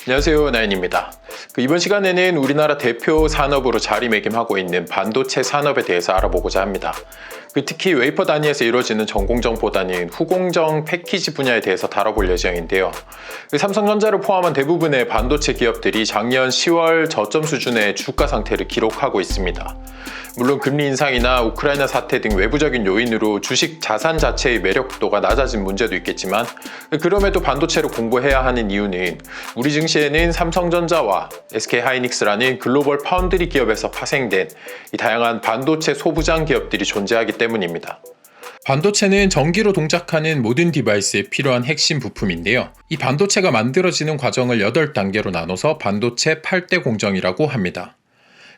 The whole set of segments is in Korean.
안녕하세요, 나인입니다. 이번 시간에는 우리나라 대표 산업으로 자리매김하고 있는 반도체 산업에 대해서 알아보고자 합니다. 특히 웨이퍼 단위에서 이루어지는 전공정보다는 후공정 패키지 분야에 대해서 다뤄볼 예정인데요. 삼성전자를 포함한 대부분의 반도체 기업들이 작년 10월 저점 수준의 주가 상태를 기록하고 있습니다. 물론 금리 인상이나 우크라이나 사태 등 외부적인 요인으로 주식 자산 자체의 매력도가 낮아진 문제도 있겠지만, 그럼에도 반도체를 공부해야 하는 이유는 우리 증시에는 삼성전자와 SK하이닉스라는 글로벌 파운드리 기업에서 파생된 이 다양한 반도체 소부장 기업들이 존재하기 때문입니다. 반도체는 전기로 동작하는 모든 디바이스에 필요한 핵심 부품인데요. 이 반도체가 만들어지는 과정을 8단계로 나눠서 반도체 8대 공정이라고 합니다.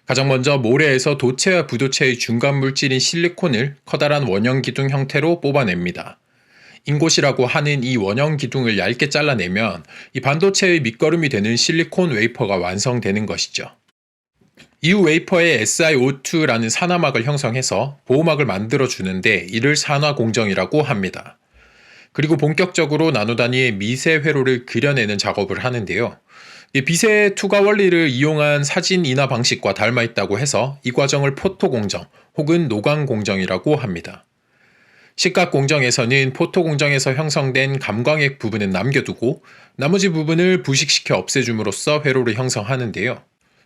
가장 먼저 모래에서 도체와 부도체의 중간 물질인 실리콘을 커다란 원형 기둥 형태로 뽑아냅니다. 인곳이라고 하는 이 원형 기둥을 얇게 잘라내면 이 반도체의 밑거름이 되는 실리콘 웨이퍼가 완성되는 것이죠. 이후 웨이퍼에 SiO2라는 산화막을 형성해서 보호막을 만들어주는데 이를 산화 공정이라고 합니다. 그리고 본격적으로 나노 단위의 미세 회로를 그려내는 작업을 하는데요. 비세 투과 원리를 이용한 사진 인화 방식과 닮아 있다고 해서 이 과정을 포토 공정 혹은 노광 공정이라고 합니다. 시각 공정에서는 포토 공정에서 형성된 감광액 부분은 남겨두고 나머지 부분을 부식시켜 없애줌으로써 회로를 형성하는데요.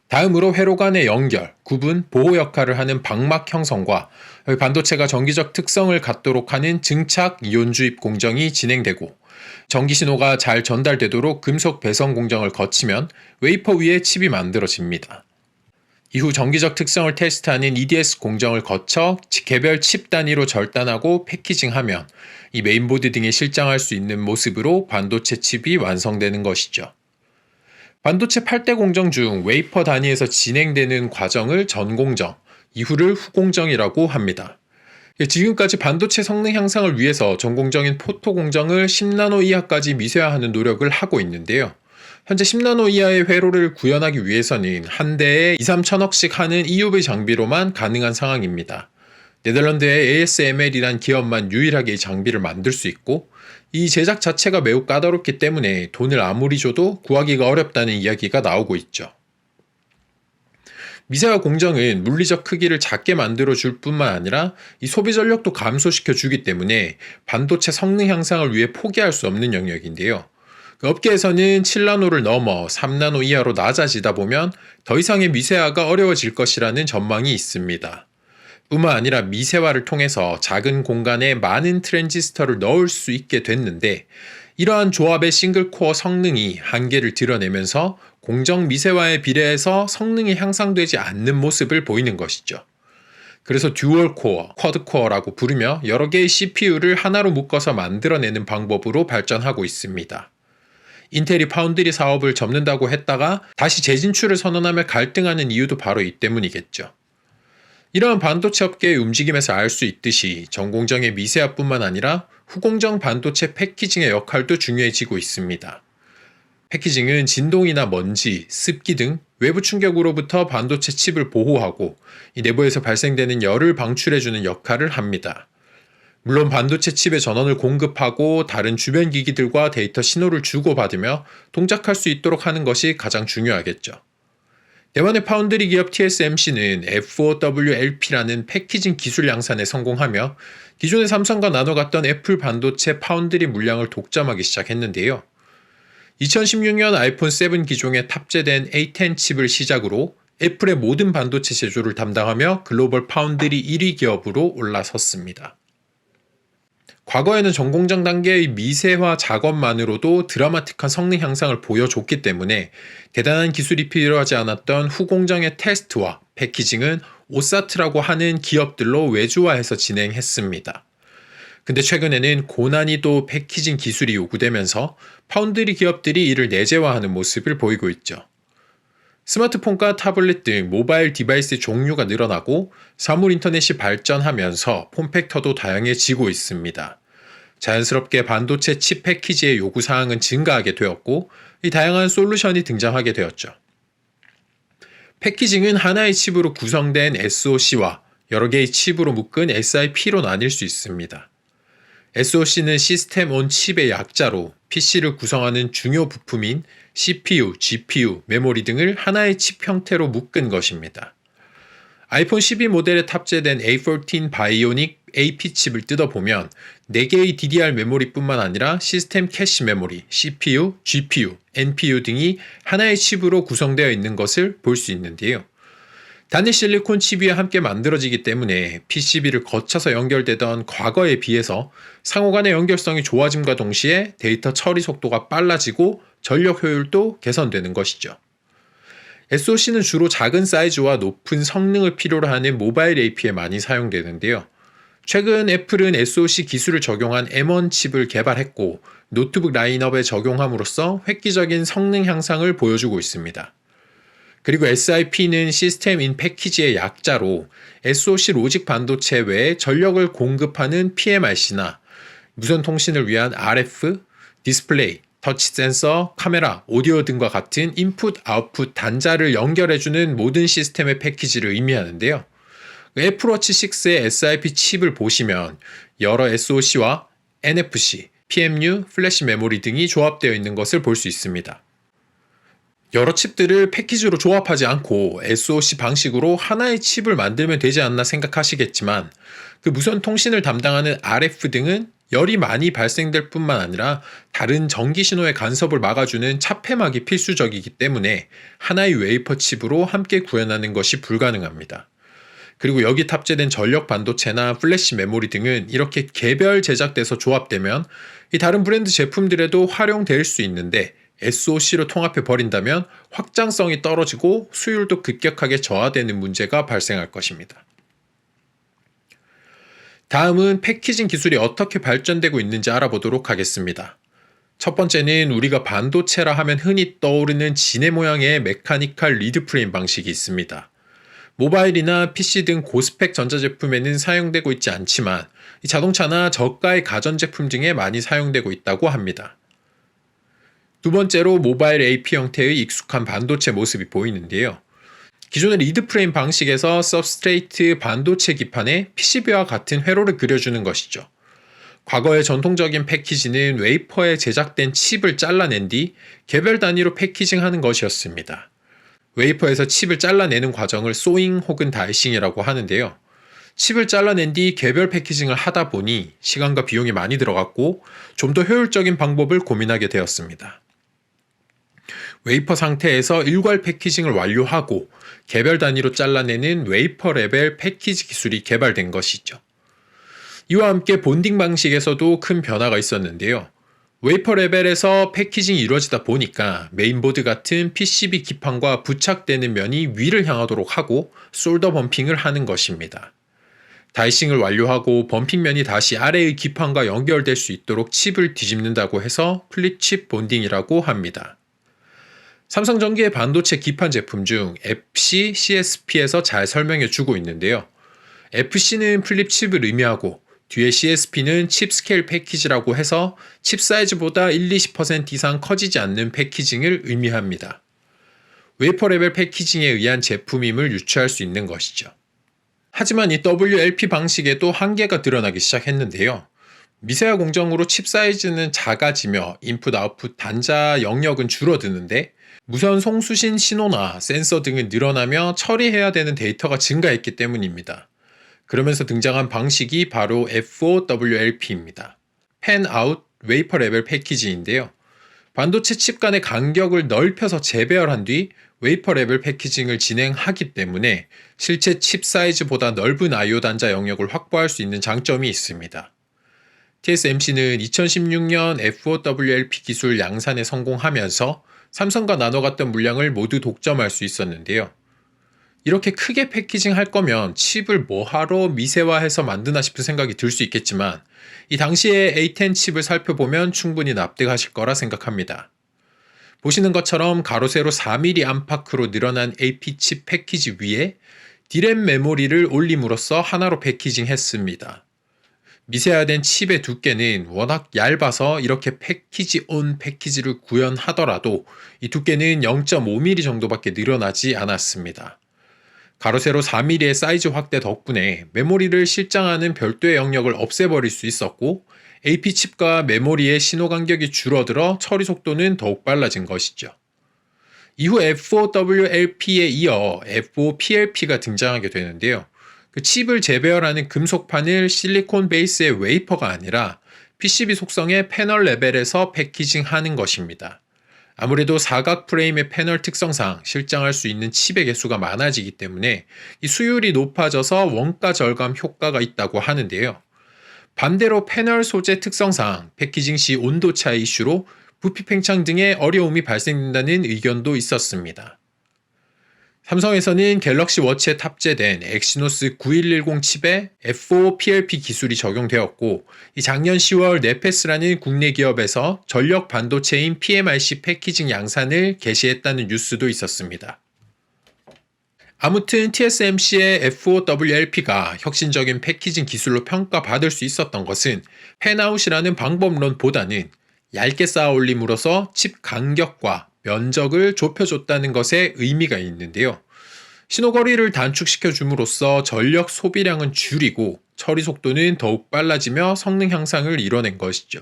다음으로 회로 간의 연결, 구분, 보호 역할을 하는 방막 형성과 반도체가 전기적 특성을 갖도록 하는 증착 이온 주입 공정이 진행되고, 전기 신호가 잘 전달되도록 금속 배선 공정을 거치면 웨이퍼 위에 칩이 만들어집니다. 이후 전기적 특성을 테스트하는 EDS 공정을 거쳐 개별 칩 단위로 절단하고 패키징하면 이 메인보드 등에 실장할 수 있는 모습으로 반도체 칩이 완성되는 것이죠. 반도체 8대 공정 중 웨이퍼 단위에서 진행되는 과정을 전공정, 이후를 후공정이라고 합니다. 지금까지 반도체 성능 향상을 위해서 전공정인 포토 공정을 10나노 이하까지 미세화하는 노력을 하고 있는데요. 현재 10나노 이하의 회로를 구현하기 위해서는 한 대에 2, 3천억씩 하는 EUV 장비로만 가능한 상황입니다. 네덜란드의 ASML이란 기업만 유일하게 이 장비를 만들 수 있고, 이 제작 자체가 매우 까다롭기 때문에 돈을 아무리 줘도 구하기가 어렵다는 이야기가 나오고 있죠. 미세화 공정은 물리적 크기를 작게 만들어줄 뿐만 아니라 이 소비 전력도 감소시켜 주기 때문에 반도체 성능 향상을 위해 포기할 수 없는 영역인데요. 업계에서는 7나노를 넘어 3나노 이하로 낮아지다 보면 더 이상의 미세화가 어려워질 것이라는 전망이 있습니다. 뿐만 아니라 미세화를 통해서 작은 공간에 많은 트랜지스터를 넣을 수 있게 됐는데, 이러한 조합의 싱글코어 성능이 한계를 드러내면서 공정 미세화에 비례해서 성능이 향상되지 않는 모습을 보이는 것이죠. 그래서 듀얼코어, 쿼드코어라고 부르며 여러 개의 CPU를 하나로 묶어서 만들어내는 방법으로 발전하고 있습니다. 인텔이 파운드리 사업을 접는다고 했다가 다시 재진출을 선언하며 갈등하는 이유도 바로 이 때문이겠죠. 이러한 반도체 업계의 움직임에서 알 수 있듯이 전공정의 미세화뿐만 아니라 후공정 반도체 패키징의 역할도 중요해지고 있습니다. 패키징은 진동이나 먼지, 습기 등 외부 충격으로부터 반도체 칩을 보호하고 이 내부에서 발생되는 열을 방출해주는 역할을 합니다. 물론 반도체 칩의 전원을 공급하고 다른 주변 기기들과 데이터 신호를 주고받으며 동작할 수 있도록 하는 것이 가장 중요하겠죠. 대만의 파운드리 기업 TSMC는 FOWLP라는 패키징 기술 양산에 성공하며 기존의 삼성과 나눠갔던 애플 반도체 파운드리 물량을 독점하기 시작했는데요. 2016년 아이폰 7 기종에 탑재된 A10 칩을 시작으로 애플의 모든 반도체 제조를 담당하며 글로벌 파운드리 1위 기업으로 올라섰습니다. 과거에는 전공정 단계의 미세화 작업만으로도 드라마틱한 성능 향상을 보여줬기 때문에 대단한 기술이 필요하지 않았던 후공정의 테스트와 패키징은 오사트라고 하는 기업들로 외주화해서 진행했습니다. 근데 최근에는 고난이도 패키징 기술이 요구되면서 파운드리 기업들이 이를 내재화하는 모습을 보이고 있죠. 스마트폰과 타블렛 등 모바일 디바이스 종류가 늘어나고 사물 인터넷이 발전하면서 폼팩터도 다양해지고 있습니다. 자연스럽게 반도체 칩 패키지의 요구사항은 증가하게 되었고 이 다양한 솔루션이 등장하게 되었죠. 패키징은 하나의 칩으로 구성된 SoC와 여러 개의 칩으로 묶은 SiP로 나뉠 수 있습니다. SoC는 시스템 온 칩의 약자로 PC를 구성하는 중요 부품인 CPU, GPU, 메모리 등을 하나의 칩 형태로 묶은 것입니다. 아이폰 12 모델에 탑재된 A14 바이오닉 AP 칩을 뜯어보면 4개의 DDR 메모리뿐만 아니라 시스템 캐시 메모리, CPU, GPU, NPU 등이 하나의 칩으로 구성되어 있는 것을 볼 수 있는데요. 단일 실리콘 칩 위에 함께 만들어지기 때문에 PCB를 거쳐서 연결되던 과거에 비해서 상호 간의 연결성이 좋아짐과 동시에 데이터 처리 속도가 빨라지고 전력 효율도 개선되는 것이죠. SoC는 주로 작은 사이즈와 높은 성능을 필요로 하는 모바일 AP에 많이 사용되는데요. 최근 애플은 SoC 기술을 적용한 M1 칩을 개발했고 노트북 라인업에 적용함으로써 획기적인 성능 향상을 보여주고 있습니다. 그리고 SIP는 시스템 인 패키지의 약자로 SoC 로직 반도체 외에 전력을 공급하는 PMIC나 무선 통신을 위한 RF, 디스플레이, 터치 센서, 카메라, 오디오 등과 같은 인풋, 아웃풋 단자를 연결해주는 모든 시스템의 패키지를 의미하는데요. 애플워치 6의 SIP 칩을 보시면 여러 SoC와 NFC, PMU, 플래시 메모리 등이 조합되어 있는 것을 볼 수 있습니다. 여러 칩들을 패키지로 조합하지 않고 SoC 방식으로 하나의 칩을 만들면 되지 않나 생각하시겠지만 그 무선 통신을 담당하는 RF 등은 열이 많이 발생될 뿐만 아니라 다른 전기 신호의 간섭을 막아주는 차폐막이 필수적이기 때문에 하나의 웨이퍼 칩으로 함께 구현하는 것이 불가능합니다. 그리고 여기 탑재된 전력 반도체나 플래시 메모리 등은 이렇게 개별 제작돼서 조합되면 이 다른 브랜드 제품들에도 활용될 수 있는데 SoC로 통합해 버린다면 확장성이 떨어지고 수율도 급격하게 저하되는 문제가 발생할 것입니다. 다음은 패키징 기술이 어떻게 발전되고 있는지 알아보도록 하겠습니다. 첫 번째는 우리가 반도체라 하면 흔히 떠오르는 지네 모양의 메카니컬 리드 프레임 방식이 있습니다. 모바일이나 PC 등 고스펙 전자제품에는 사용되고 있지 않지만 자동차나 저가의 가전제품 등에 많이 사용되고 있다고 합니다. 두 번째로 모바일 AP 형태의 익숙한 반도체 모습이 보이는데요. 기존의 리드 프레임 방식에서 서브스트레이트 반도체 기판에 PCB와 같은 회로를 그려주는 것이죠. 과거의 전통적인 패키지는 웨이퍼에 제작된 칩을 잘라낸 뒤 개별 단위로 패키징하는 것이었습니다. 웨이퍼에서 칩을 잘라내는 과정을 소잉 혹은 다이싱이라고 하는데요. 칩을 잘라낸 뒤 개별 패키징을 하다 보니 시간과 비용이 많이 들어갔고 좀 더 효율적인 방법을 고민하게 되었습니다. 웨이퍼 상태에서 일괄 패키징을 완료하고 개별 단위로 잘라내는 웨이퍼 레벨 패키지 기술이 개발된 것이죠. 이와 함께 본딩 방식에서도 큰 변화가 있었는데요. 웨이퍼 레벨에서 패키징이 이루어지다 보니까 메인보드 같은 PCB 기판과 부착되는 면이 위를 향하도록 하고 솔더 범핑을 하는 것입니다. 다이싱을 완료하고 범핑면이 다시 아래의 기판과 연결될 수 있도록 칩을 뒤집는다고 해서 플립칩 본딩이라고 합니다. 삼성전기의 반도체 기판 제품 중 FC, CSP에서 잘 설명해 주고 있는데요. FC는 플립칩을 의미하고 뒤에 CSP는 칩 스케일 패키지라고 해서 칩 사이즈보다 1-20% 이상 커지지 않는 패키징을 의미합니다. 웨이퍼 레벨 패키징에 의한 제품임을 유추할 수 있는 것이죠. 하지만 이 WLP 방식에도 한계가 드러나기 시작했는데요. 미세화 공정으로 칩 사이즈는 작아지며 인풋 아웃풋 단자 영역은 줄어드는데 무선 송수신 신호나 센서 등이 늘어나며 처리해야 되는 데이터가 증가했기 때문입니다. 그러면서 등장한 방식이 바로 FOWLP입니다. 팬아웃 웨이퍼 레벨 패키지인데요. 반도체 칩 간의 간격을 넓혀서 재배열한 뒤 웨이퍼 레벨 패키징을 진행하기 때문에 실제 칩 사이즈보다 넓은 I/O 단자 영역을 확보할 수 있는 장점이 있습니다. TSMC는 2016년 FOWLP 기술 양산에 성공하면서 삼성과 나눠 갔던 물량을 모두 독점할 수 있었는데요. 이렇게 크게 패키징 할 거면 칩을 뭐하러 미세화해서 만드나 싶은 생각이 들 수 있겠지만 이 당시의 A10 칩을 살펴보면 충분히 납득하실 거라 생각합니다. 보시는 것처럼 가로 세로 4mm 안팎으로 늘어난 AP 칩 패키지 위에 D램 메모리를 올림으로써 하나로 패키징했습니다. 미세화된 칩의 두께는 워낙 얇아서 이렇게 패키지 온 패키지를 구현하더라도 이 두께는 0.5mm 정도밖에 늘어나지 않았습니다. 가로 세로 4mm의 사이즈 확대 덕분에 메모리를 실장하는 별도의 영역을 없애버릴 수 있었고 AP칩과 메모리의 신호 간격이 줄어들어 처리 속도는 더욱 빨라진 것이죠. 이후 F5WLP에 이어 F5PLP가 등장하게 되는데요. 그 칩을 재배열하는 금속판을 실리콘 베이스의 웨이퍼가 아니라 PCB 속성의 패널 레벨에서 패키징하는 것입니다. 아무래도 사각 프레임의 패널 특성상 실장할 수 있는 칩의 개수가 많아지기 때문에 이 수율이 높아져서 원가 절감 효과가 있다고 하는데요. 반대로 패널 소재 특성상 패키징 시 온도 차이 이슈로 부피 팽창 등의 어려움이 발생된다는 의견도 있었습니다. 삼성에서는 갤럭시 워치에 탑재된 엑시노스 9110 칩에 F5PLP 기술이 적용되었고, 이 작년 10월 네페스라는 국내 기업에서 전력 반도체인 PMIC 패키징 양산을 개시했다는 뉴스도 있었습니다. 아무튼 TSMC의 F5WLP가 혁신적인 패키징 기술로 평가받을 수 있었던 것은 팬아웃이라는 방법론보다는 얇게 쌓아 올림으로써 칩 간격과 면적을 좁혀줬다는 것에 의미가 있는데요. 신호거리를 단축시켜 줌으로써 전력 소비량은 줄이고 처리 속도는 더욱 빨라지며 성능 향상을 이뤄낸 것이죠.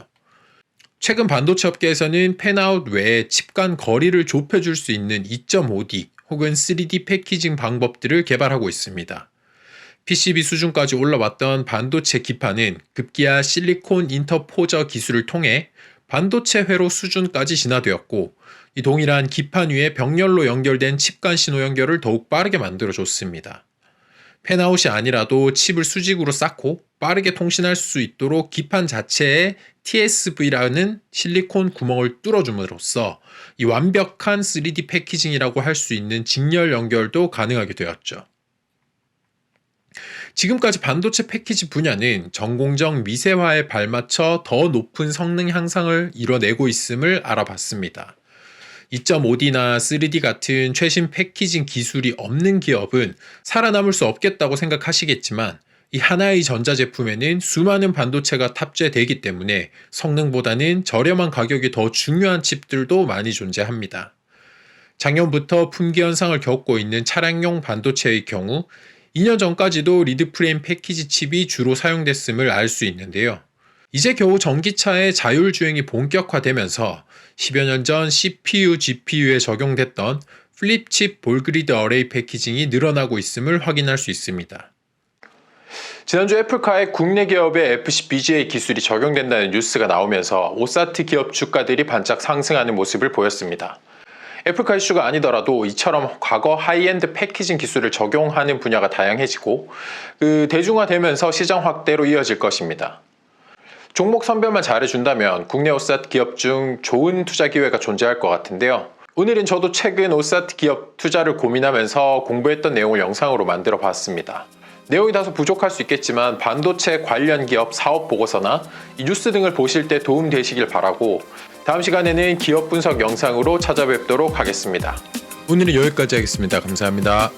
최근 반도체 업계에서는 팬아웃 외에 칩 간 거리를 좁혀줄 수 있는 2.5D 혹은 3D 패키징 방법들을 개발하고 있습니다. PCB 수준까지 올라왔던 반도체 기판은 급기야 실리콘 인터포저 기술을 통해 반도체 회로 수준까지 진화되었고, 이 동일한 기판 위에 병렬로 연결된 칩 간 신호 연결을 더욱 빠르게 만들어줬습니다. 팬아웃이 아니라도 칩을 수직으로 쌓고 빠르게 통신할 수 있도록 기판 자체에 TSV라는 실리콘 구멍을 뚫어줌으로써 이 완벽한 3D 패키징이라고 할 수 있는 직렬 연결도 가능하게 되었죠. 지금까지 반도체 패키지 분야는 전공정 미세화에 발맞춰 더 높은 성능 향상을 이뤄내고 있음을 알아봤습니다. 2.5D나 3D 같은 최신 패키징 기술이 없는 기업은 살아남을 수 없겠다고 생각하시겠지만, 이 하나의 전자제품에는 수많은 반도체가 탑재되기 때문에 성능보다는 저렴한 가격이 더 중요한 칩들도 많이 존재합니다. 작년부터 품귀 현상을 겪고 있는 차량용 반도체의 경우 2년 전까지도 리드프레임 패키지 칩이 주로 사용됐음을 알 수 있는데요. 이제 겨우 전기차의 자율주행이 본격화되면서 10여 년 전 CPU, GPU에 적용됐던 플립칩 볼그리드 어레이 패키징이 늘어나고 있음을 확인할 수 있습니다. 지난주 애플카에 국내 기업의 FC-BGA 기술이 적용된다는 뉴스가 나오면서 오사트 기업 주가들이 반짝 상승하는 모습을 보였습니다. 애플카 이슈가 아니더라도 이처럼 과거 하이엔드 패키징 기술을 적용하는 분야가 다양해지고 대중화되면서 시장 확대로 이어질 것입니다. 종목 선별만 잘해준다면 국내 오사트 기업 중 좋은 투자 기회가 존재할 것 같은데요. 오늘은 저도 최근 오사트 기업 투자를 고민하면서 공부했던 내용을 영상으로 만들어 봤습니다. 내용이 다소 부족할 수 있겠지만 반도체 관련 기업 사업 보고서나 이 뉴스 등을 보실 때 도움 되시길 바라고, 다음 시간에는 기업 분석 영상으로 찾아뵙도록 하겠습니다. 오늘은 여기까지 하겠습니다. 감사합니다.